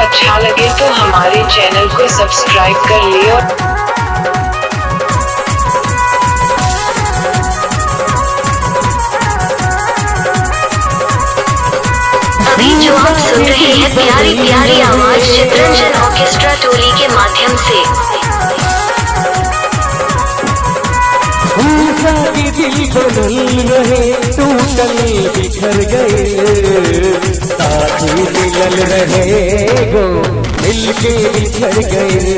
अच्छा लगे तो हमारे चैनल को सब्सक्राइब कर ले और अभी जो आप सुन रहे हैं प्यारी प्यारी आवाज चित्रंजन ऑर्केस्ट्रा टोली के माध्यम से। दिल बदल रहे टूटल बिखर गए साथी मिलल रहे गो मिलके बिछड़ गए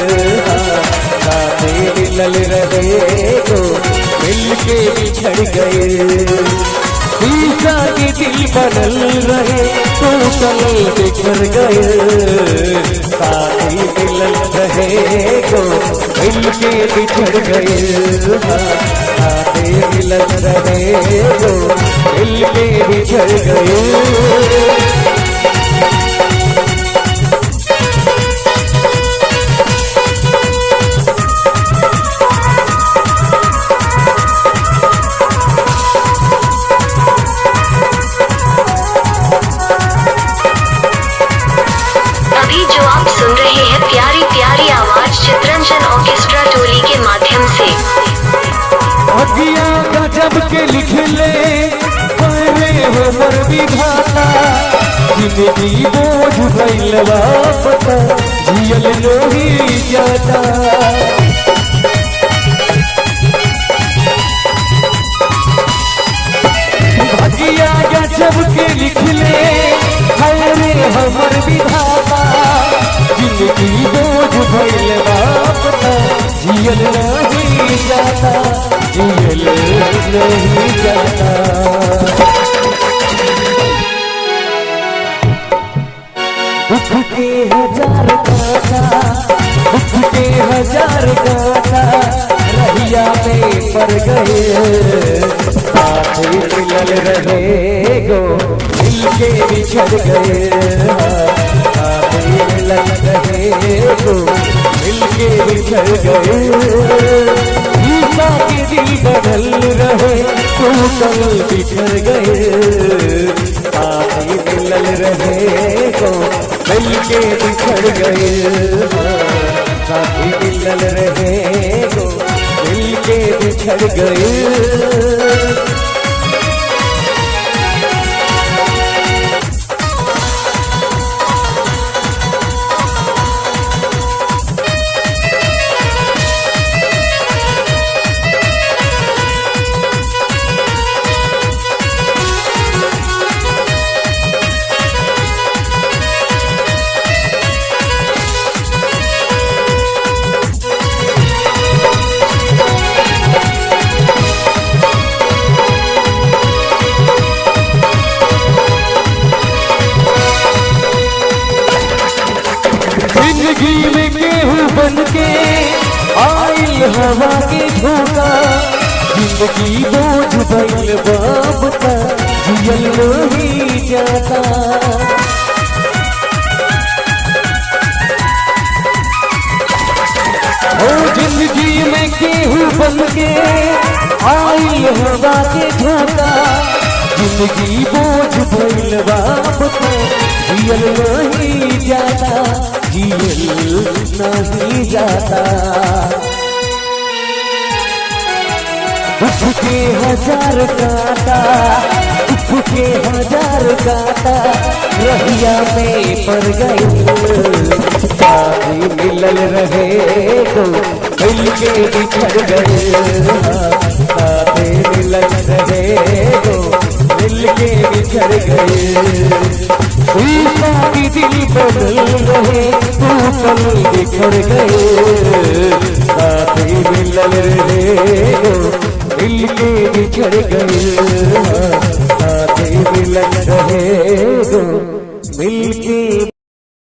साथी मिलल रहे गो मिलके बिछड़ गए शीशा के दिल बदल रहे टूटल बिखर गए साथी मिलल रहे गो मिलके बिछड़ गए साथी मिलल रहे गो मिलके बिछड़ गए। प्यारी प्यारी आवाज चित्रंजन ऑर्केस्ट्रा टोली के माध्यम से। अगिया गजब के लिख ले हो मर विधाता जिंदगी बोझ भइलवा पता जियल लोही जाता अगिया गजब के लिख ले हमर विधाता जिंदगी बोझ भइलवा पता जियल नहीं जाता जियल नहीं जाता। दुख के हजार गाथा दुख के हजार गाथा रहिया में पड़ गए साथ मिलल रहे गो मिलके बिछड़ गए साथ मिलल रहे गो मिलके बिछड़ गए ईसा के दिल बदल रहे टूटल बिछड़ गए साथी मिलल रहे गो मिलके बिछड़ गए साथी मिलल रहे गो मिलके बिछड़ गए। जिंदगी में गेहूं बन के आइल हवा के झोंका जिंदगी बोझ भइल बाबता जियल नहीं जाता ओ जिंदगी में गेहूं बन के आइल हवा के झोंका जिंदगी बोझ भइल बाबता जियल नहीं जाता जियल नहीं जाता। दुख के हजार कांटा दुख के हजार कांटा रहिया में पड़ गए साथी मिलल रहे तो मिलके बिछड़ गए साथी मिलल रहे तो मिलके बिछड़ गए शीशा की दिल बदल रहे टूटल बिखड़ गए साथी मिलल रहे मिलके बिछड़ गए।